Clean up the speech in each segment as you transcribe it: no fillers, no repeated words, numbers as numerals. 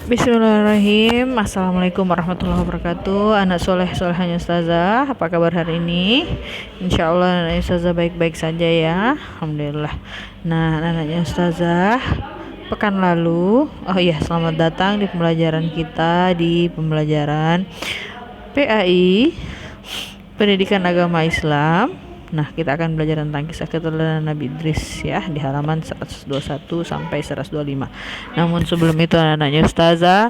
Bismillahirrahmanirrahim. Assalamualaikum warahmatullahi wabarakatuh. Anak soleh solehanya Ustazah, apa kabar hari ini? Insya Allah anak Ustazah baik-baik saja ya. Alhamdulillah. Nah, anaknya Ustazah, pekan lalu, oh iya, selamat datang di pembelajaran kita di pembelajaran PAI Pendidikan Agama Islam. Nah, kita akan belajar tentang kisah keteladanan Nabi Idris ya di halaman 121 sampai 125. Namun sebelum itu anak-anaknya Ustazah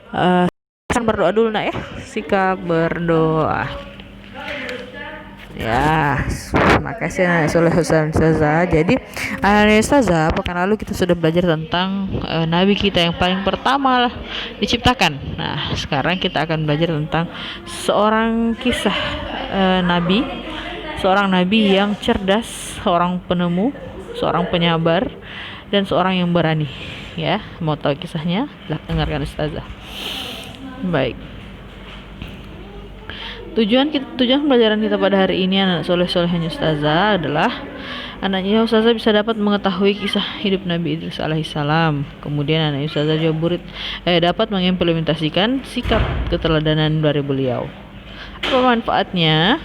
akan berdoa dulu nak ya. Sikap berdoa. Ya, makasih anak soleh Ustazah. Jadi anak Ustazah, pekan lalu kita sudah belajar tentang Nabi kita yang paling pertama diciptakan. Nah, sekarang kita akan belajar tentang seorang kisah seorang nabi yang cerdas, seorang penemu, seorang penyabar, dan seorang yang berani. Ya, mau tahu kisahnya? Dengarkan Ustazah. Baik. Tujuan pembelajaran kita pada hari ini anak soleh-solehnya Ustazah adalah anaknya Ustazah bisa dapat mengetahui kisah hidup Nabi Idris alaihissalam. Kemudian anak Ustazah juga dapat mengimplementasikan sikap keteladanan dari beliau. Apa manfaatnya?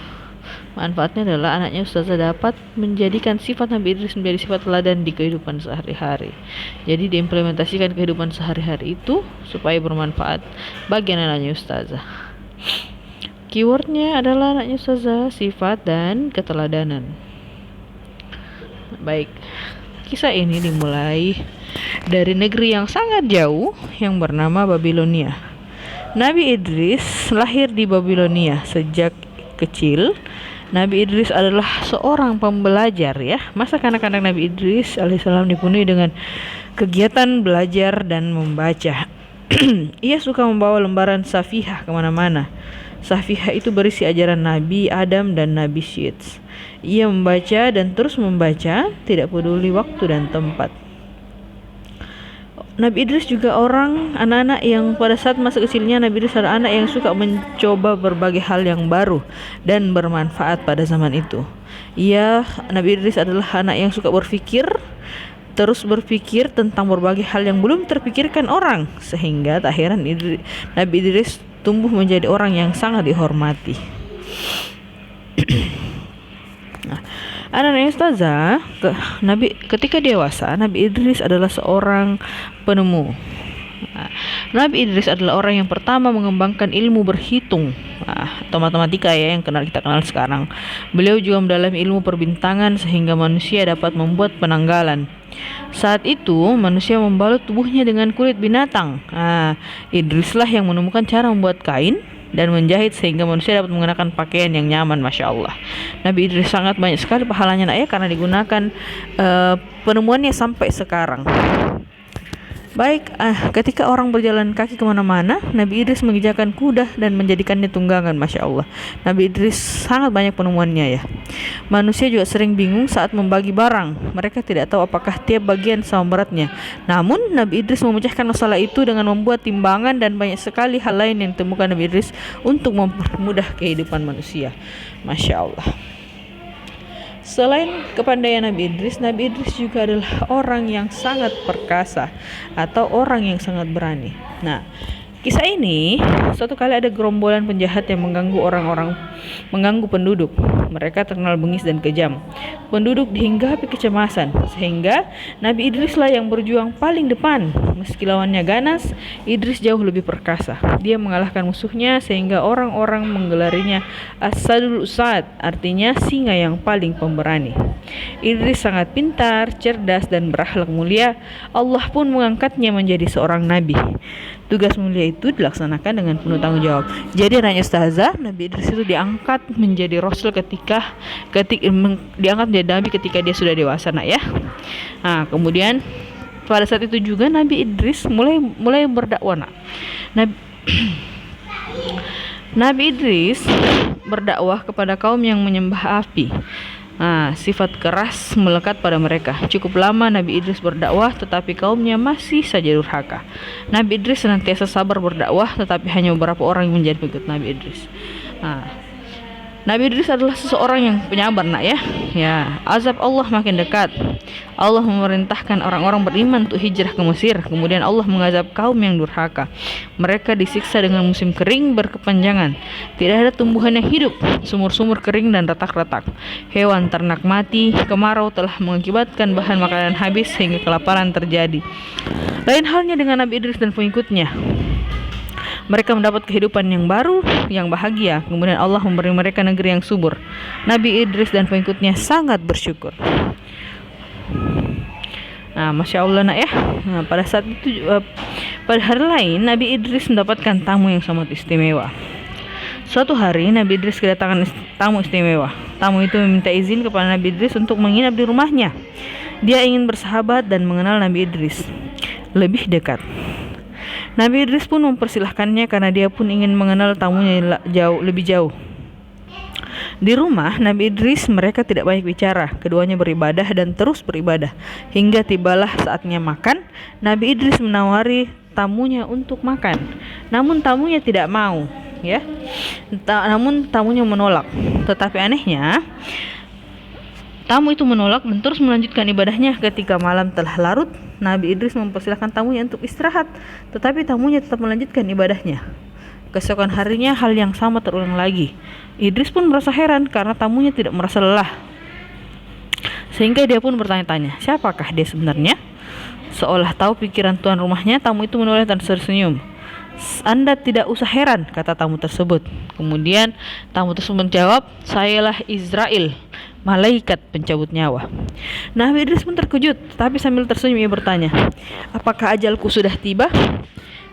Manfaatnya adalah anaknya Ustazah dapat menjadikan sifat Nabi Idris menjadi sifat teladan di kehidupan sehari-hari. Jadi diimplementasikan kehidupan sehari-hari itu supaya bermanfaat bagi anaknya Ustazah. Keywordnya adalah anaknya Ustazah, sifat dan keteladanan. Baik, kisah ini dimulai dari negeri yang sangat jauh yang bernama Babilonia. Nabi Idris lahir di Babilonia. Sejak kecil Nabi Idris adalah seorang pembelajar ya. Masa kanak-kanak Nabi Idris alaihissalam dipenuhi dengan kegiatan belajar dan membaca. Ia suka membawa lembaran safihah kemana-mana. Safihah itu berisi ajaran Nabi Adam dan Nabi Syeds. Ia membaca dan terus membaca, tidak peduli waktu dan tempat. Nabi Idris juga anak-anak yang pada saat masa kecilnya Nabi Idris adalah anak yang suka mencoba berbagai hal yang baru dan bermanfaat pada zaman itu. Nabi Idris adalah anak yang suka terus berpikir tentang berbagai hal yang belum terpikirkan orang, sehingga tak heran Nabi Idris tumbuh menjadi orang yang sangat dihormati. Anak-anak Ustazah, ketika dewasa, Nabi Idris adalah seorang penemu. Nabi Idris adalah orang yang pertama mengembangkan ilmu berhitung atau matematika ya, yang kita kenal sekarang. Beliau juga mendalami ilmu perbintangan sehingga manusia dapat membuat penanggalan. Saat itu manusia membalut tubuhnya dengan kulit binatang. Idrislah yang menemukan cara membuat kain dan menjahit sehingga manusia dapat mengenakan pakaian yang nyaman. Masya Allah, Nabi Idris sangat banyak sekali pahalanya nak ya, karena digunakan penemuannya sampai sekarang. Baik, ketika orang berjalan kaki kemana-mana, Nabi Idris mengijakan kuda dan menjadikannya tunggangan. Masya Allah, Nabi Idris sangat banyak penemuannya ya. Manusia juga sering bingung saat membagi barang. Mereka tidak tahu apakah tiap bagian sama beratnya. Namun Nabi Idris memecahkan masalah itu dengan membuat timbangan, dan banyak sekali hal lain yang ditemukan Nabi Idris untuk mempermudah kehidupan manusia. Masya Allah. Selain kepandaian Nabi Idris juga adalah orang yang sangat perkasa atau orang yang sangat berani. Nah, kisah ini, suatu kali ada gerombolan penjahat yang mengganggu penduduk. Mereka terkenal bengis dan kejam. Penduduk dihinggapi kecemasan, sehingga Nabi Idrislah yang berjuang paling depan. Meski lawannya ganas, Idris jauh lebih perkasa. Dia mengalahkan musuhnya sehingga orang-orang menggelarinya As-Sadul Usad, artinya singa yang paling pemberani. Idris sangat pintar, cerdas, dan berakhlak mulia. Allah pun mengangkatnya menjadi seorang nabi. Tugas mulia itu dilaksanakan dengan penuh tanggung jawab. Jadi anaknya Ustazah, Nabi Idris itu diangkat menjadi rasul diangkat menjadi nabi ketika dia sudah dewasa nak ya. Kemudian pada saat itu juga Nabi Idris mulai berdakwah nak. Nabi Idris berdakwah kepada kaum yang menyembah api. Sifat keras melekat pada mereka. Cukup lama Nabi Idris berdakwah, tetapi kaumnya masih saja durhaka. Nabi Idris senantiasa sabar berdakwah, tetapi hanya beberapa orang yang menjadi pengikut Nabi Idris. Nabi Idris adalah seseorang yang penyabar, nak ya. Ya, azab Allah makin dekat. Allah memerintahkan orang-orang beriman untuk hijrah ke Mesir. Kemudian Allah mengazab kaum yang durhaka. Mereka disiksa dengan musim kering berkepanjangan. Tidak ada tumbuhan yang hidup, sumur-sumur kering dan retak-retak. Hewan ternak mati, kemarau telah mengakibatkan bahan makanan habis sehingga kelaparan terjadi. Lain halnya dengan Nabi Idris dan pengikutnya. Mereka mendapat kehidupan yang baru, yang bahagia. Kemudian Allah memberi mereka negeri yang subur. Nabi Idris dan pengikutnya sangat bersyukur. Nah, Masya Allah, nak ya. Nah, pada saat itu, pada hari lain, Nabi Idris mendapatkan tamu yang sangat istimewa. Suatu hari, Nabi Idris kedatangan tamu istimewa. Tamu itu meminta izin kepada Nabi Idris untuk menginap di rumahnya. Dia ingin bersahabat dan mengenal Nabi Idris lebih dekat. Nabi Idris pun mempersilahkannya karena dia pun ingin mengenal tamunya lebih jauh. Di rumah Nabi Idris mereka tidak banyak bicara. Keduanya beribadah dan terus beribadah. Hingga tibalah saatnya makan. Nabi Idris menawari tamunya untuk makan. Namun tamunya tidak mau, ya. Namun tamunya menolak. Tetapi anehnya, tamu itu menolak dan terus melanjutkan ibadahnya. Ketika malam telah larut, Nabi Idris mempersilahkan tamunya untuk istirahat, tetapi tamunya tetap melanjutkan ibadahnya. Keesokan harinya hal yang sama terulang lagi. Idris pun merasa heran karena tamunya tidak merasa lelah. Sehingga dia pun bertanya-tanya, siapakah dia sebenarnya? Seolah tahu pikiran tuan rumahnya, tamu itu menoleh dan tersenyum. Anda tidak usah heran, kata tamu tersebut. Kemudian tamu tersebut menjawab, sayalah Israel, malaikat pencabut nyawa. Nabi Idris pun terkejut, tapi sambil tersenyum ia bertanya, apakah ajalku sudah tiba?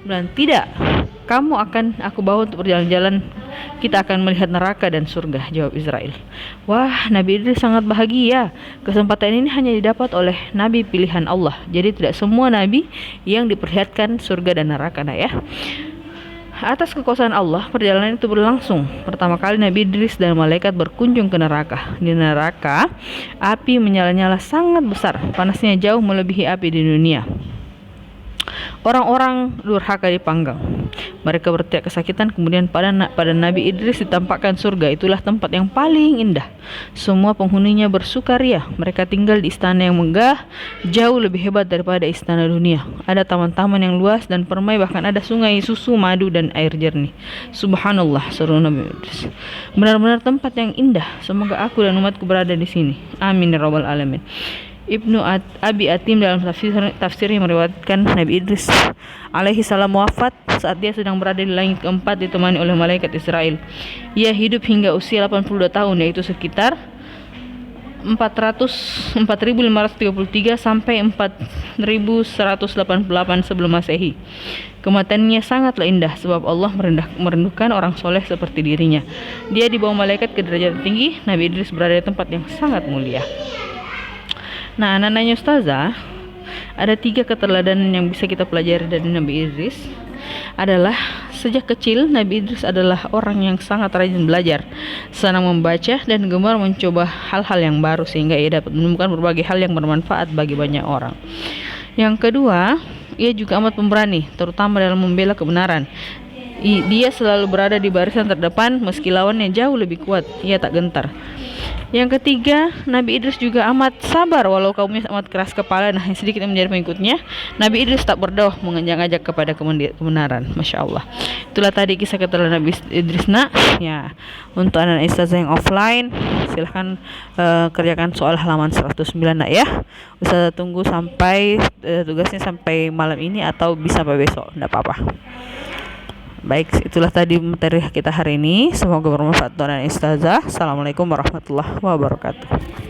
Bilang, tidak, kamu akan aku bawa untuk berjalan-jalan, kita akan melihat neraka dan surga, jawab Israel. Wah, Nabi Idris sangat bahagia. Kesempatan ini hanya didapat oleh Nabi pilihan Allah. Jadi tidak semua Nabi yang diperlihatkan surga dan neraka, nah ya. Atas kekuasaan Allah, perjalanan itu berlangsung. Pertama kali Nabi Idris dan malaikat berkunjung ke neraka. Di neraka, api menyala-nyala sangat besar. Panasnya jauh melebihi api di dunia. Orang-orang durhaka dipanggang. Mereka berteriak kesakitan. Kemudian pada Nabi Idris ditampakkan surga. Itulah tempat yang paling indah. Semua penghuninya bersukaria. Mereka tinggal di istana yang megah, jauh lebih hebat daripada istana dunia. Ada taman-taman yang luas dan permai, bahkan ada sungai susu, madu dan air jernih. Subhanallah, seru Nabi Idris. Benar-benar tempat yang indah. Semoga aku dan umatku berada di sini. Amin ya rabbal alamin. Ibnu Abi Atim dalam tafsirnya meriwayatkan Nabi Idris alaihi salam wafat saat dia sedang berada di langit keempat ditemani oleh malaikat Israel. Ia hidup hingga usia 82 tahun, yaitu sekitar 4.533 sampai 4.188 sebelum Masehi. Kematiannya sangatlah indah sebab Allah merindukan orang soleh seperti dirinya. Dia dibawa malaikat ke derajat tinggi. Nabi Idris berada di tempat yang sangat mulia. Nah, anak-anaknya Ustazah, ada 3 keteladanan yang bisa kita pelajari dari Nabi Idris. Adalah sejak kecil Nabi Idris adalah orang yang sangat rajin belajar, senang membaca dan gemar mencoba hal-hal yang baru sehingga ia dapat menemukan berbagai hal yang bermanfaat bagi banyak orang. Yang kedua, ia juga amat pemberani, terutama dalam membela kebenaran. Dia selalu berada di barisan terdepan meski lawannya jauh lebih kuat, ia tak gentar. Yang ketiga, Nabi Idris juga amat sabar walau kaumnya amat keras kepala. Nah, yang sedikit yang menjadi pengikutnya, Nabi Idris tak berdoa mengajak kepada kebenaran. Masya Allah. Itulah tadi kisah keteladanan Nabi Idris, nak. Ya, untuk anak Ustazah yang offline, silahkan kerjakan soal halaman 109, nak ya. Ustazah tunggu sampai tugasnya sampai malam ini atau bisa sampai besok, tidak apa-apa. Baik, itulah tadi materi kita hari ini. Semoga bermanfaat untuk anak Ustazah. Assalamualaikum warahmatullahi wabarakatuh.